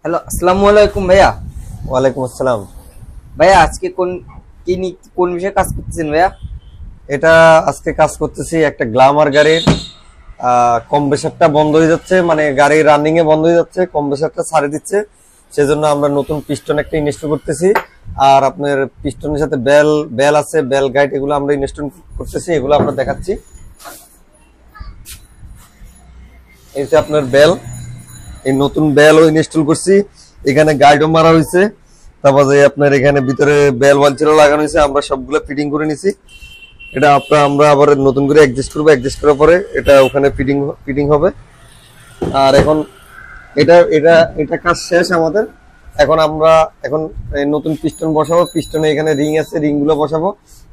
Hello, আসসালামু আলাইকুম ভাইয়া। ওয়ালাইকুম আসসালাম। ভাইয়া আজকে কোন বিষয়ে কাজ করতেছেন ভাইয়া? এটা আজকে কাজ করতেছি একটা গ্ল্যামার গাড়ির কম্প্রেসারটা বন্ধ হয়ে যাচ্ছে, মানে গাড়ি রানিং এ বন্ধ হয়ে যাচ্ছে, কম্প্রেসারটা ছাড়ে দিচ্ছে। সেজন্য আমরা নতুন পিস্টন একটা ইনস্টল করতেছি। আর আপনার পিস্টনের সাথে বেল বেল আছে, বেল গাইড, এগুলো আমরা ইনস্টল করতেছি, এগুলো আমরা দেখাচ্ছি। এই যে আপনার বেল, এই নতুন বেলও ইনস্টল করছি, এখানে গাইডও মারা হয়েছে। তারপরে আপনার এখানে ভিতরে বেল ওয়ালচিরও লাগানো হয়েছে, আমরা সবগুলো ফিটিং করে নিছি। এটা আমরা আবার নতুন করে অ্যাডজাস্ট করবো, অ্যাডজাস্ট করার পরে এটা ওখানে ফিটিং ফিটিং হবে। আর এখন এটা এটা এটা কাজ শেষ আমাদের। এখন এই নতুন পিস্টন বসাবো, পিস্টনে এখানে রিং আছে, রিং গুলো বসাবো।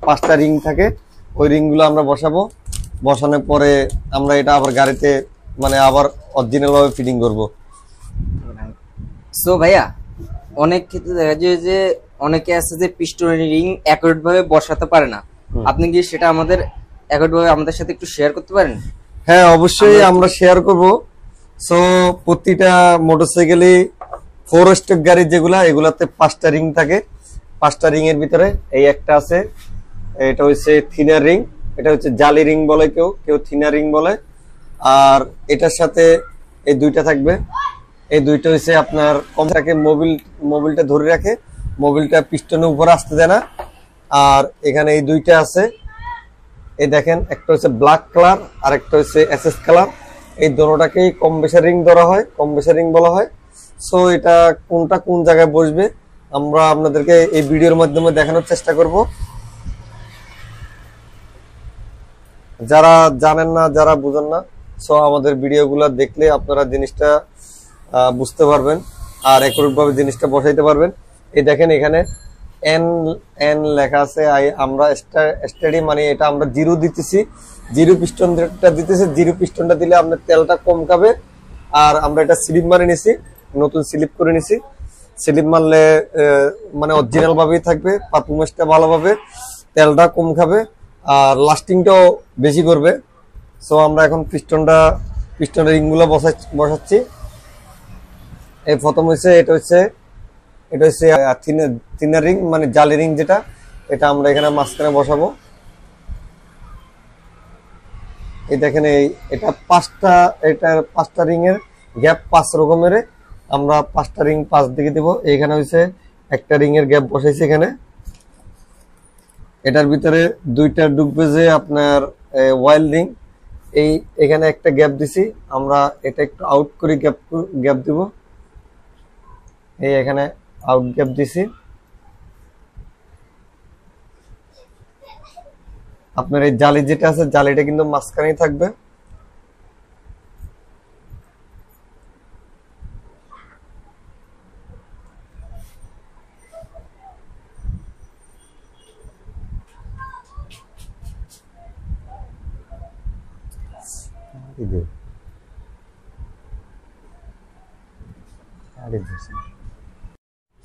5টা রিং থাকে, ওই রিং গুলো আমরা বসাবো। বসানোর পরে আমরা এটা আবার গাড়িতে মানে আবার অরিজিনাল ভাবে ফিটিং করবো। সো ভাইয়া, অনেক ক্ষেত্রে দেখা যায় যে অনেকে আছে যে পিস্টন রিং অ্যাকুরেট ভাবে বসাতে পারে না। আপনি কি সেটা অ্যাকুরেট ভাবে আমাদের সাথে একটু শেয়ার করতে পারেন? হ্যাঁ, অবশ্যই আমরা শেয়ার করব। সো প্রতিটা মোটরসাইকেলে 4 স্টেপ গাড়ি যেগুলা, এগুলাতে 5টা রিং থাকে। 5টা রিং এর ভিতরে এই একটা আছে, এটা হচ্ছে থিনার রিং, এটা হচ্ছে জালি রিং বলে, কেউ কেউ থিনার রিং বলে। আর এটার সাথে এই দুইটা থাকবে, এই দুইটা হচ্ছে আপনার কমটাকে মোবিলটা ধরে রাখে, মোবিলটা পিস্টনের উপরে আসতে দেয় না। আর এখানে এই দুইটা আছে, এই দেখেন, একটা হচ্ছে ব্ল্যাক কালার আর একটা হচ্ছে এসএস কালার। এই দুটোটাকেই কম্প্রেসার রিং ধরা হয়, কম্প্রেসার রিং বলা হয়। সো এটা কোনটা কোন জায়গায় বসবে আমরা আপনাদেরকে এই ভিডিওর মাধ্যমে দেখানোর চেষ্টা করব। যারা জানেন না, যারা বুঝেন না, সো আমাদের ভিডিওগুলো দেখলে আপনারা জিনিসটা বুঝতে পারবেন আর একুরেট ভাবে জিনিসটা বসাইতে পারবেন। এই দেখেন এখানে এন এন লেখা আছে। আমরা স্টাডি মানে এটা আমরা জিরো দিতেছি, জিরো পিস্টনটা দিতেছি। জিরো পিস্টনটা দিলে আপনার তেলটা কম খাবে। আর আমরা এটা স্লিপ মারে নিছি, নতুন স্লিপ করে নিছি। স্লিপ মারলে মানে অরিজিনাল ভাবেই থাকবে, পারফরমেন্সটা ভালো পাবে, তেলটা কম খাবে আর লাস্টিংটাও বেশি করবে। সো আমরা এখন পিস্টনের রিংগুলো বসাচ্ছি। এই প্রথম হচ্ছে এটা হচ্ছে থিনার রিং মানে জালি রিং যেটা, এটা আমরা এখানে মাঝখানে বসাবো। এই দেখেন এটা 5টা রিং এর গ্যাপ 5 রকমের, আমরা 5টা রিং 5 দিকে দিব। এখানে হচ্ছে একটা রিং এর গ্যাপ বসাইছি এখানে। এটার ভিতরে দুইটা ঢুকবে যে আপনার ওয়াইল রিং, এখানে একটা গ্যাপ দিছি আমরা, এটা একটু আউট করে গ্যাপ দিব। এই এখানে আউট গ্যাপ দিছি। আপনার এই জালি যেটা আছে, জালিটা কিন্তু মাঝখানেই থাকবে।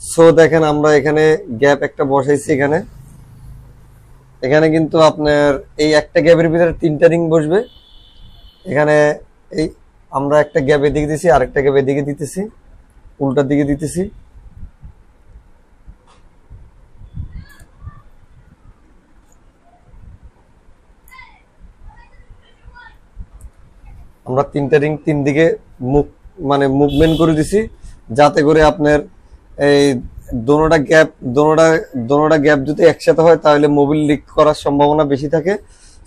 সো দেখেন আমরা এখানে গ্যাপ একটা বসাইছি এখানে। এখানে কিন্তু আপনার এই একটা গ্যাপের ভিতরে 3টা রিং বসবে। এখানে এই আমরা একটা গ্যাপ এদিকে দিছি, আরেকটা গ্যাপ এদিকে দিতেছি, উল্টার দিকে দিতেছি। আমরা 3টা রিং 3 দিকে মানে মুভমেন্ট করে দিছি, যাতে করে আপনার এই দোনোটা গ্যাপ যদি একসাথে হয় তাহলে মোবিল লিক করার সম্ভাবনা বেশি থাকে।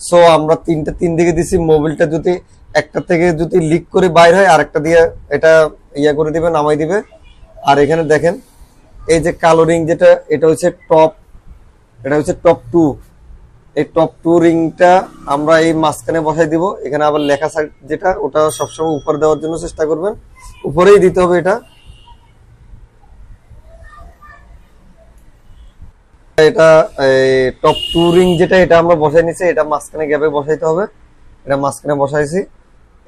সো আমরা 3 দিকে দিছি, মোবিলটা যদি একটা থেকে যদি লিক করে বাইর হয় আরেকটা দিয়ে এটা করে দিবে, নামাই দিবে। আর এখানে দেখেন এই যে কালো রিং যেটা, এটা হচ্ছে টপ 2। এই টপ 2 রিংটা আমরা এই মাঝখানে বসাই দিব। এখানে আবার লেখা সাইড যেটা, ওটা সবসময় উপরে দেওয়ার জন্য চেষ্টা করবেন, উপরেই দিতে হবে এটা। এটা টপ 2 রিং যেটা, এটা আমরা বসাই নিছি, এটা মাঝখানে গ্যাপে বসাইতে হবে। এটা মাঝখানে বসাইছি।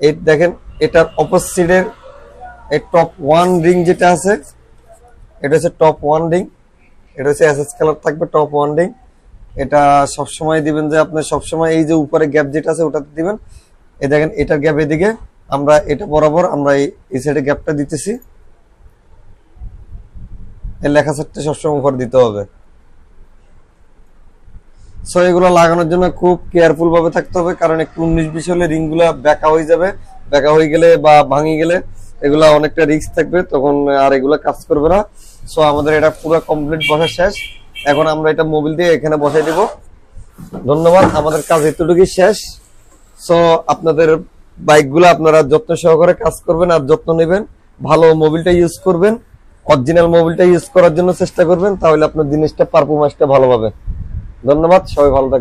এই দেখেন এটার অপোজিটের এই টপ 1 রিং যেটা আছে, এটা হচ্ছে টপ 1 রিং, এটা হচ্ছে এসএস কালার থাকবে টপ 1 রিং। এটা সবসময় দিবেন যে আপনি সবসময় এই যে উপরে গ্যাপ যেটা আছে ওটাতে দিবেন। এই দেখেন এটার গ্যাপ এদিকে, আমরা এটা বরাবর আমরা এই সাইডে গ্যাপটা দিতেছি। এই লেখা সেটটা সবসময় উপর দিতে হবে। সো এগুলো লাগানোর জন্য খুব কেয়ারফুল ভাবে থাকতে হবে, কারণ একটু 19-20 হলে রিং গুলা বেঁকা হয়ে যাবে, বেঁকা হয়ে গেলে বা ভাঙি গেলে এগুলা অনেকটা রিস্ক থাকবে, তখন আর এগুলা কাজ করবে না। সো আমাদের এটা পুরো কমপ্লিট বসা শেষ। এখন আমরা এটা মোবিল দিয়ে এখানে বসাই দিব। ধন্যবাদ, আমাদের কাজ এতটুকুই শেষ। সো আপনাদের বাইকগুলো আপনারা যত্ন সহকারে কাজ করবেন আর যত্ন নেবেন, ভালো মোবিলটা ইউজ করবেন, অরিজিনাল মোবিলটা ইউজ করার জন্য চেষ্টা করবেন, তাহলে আপনার জিনিসটা পারফরম্যান্সটা ভালো পাবে। ধন্যবাদ, সবাই ভালো থাকবেন।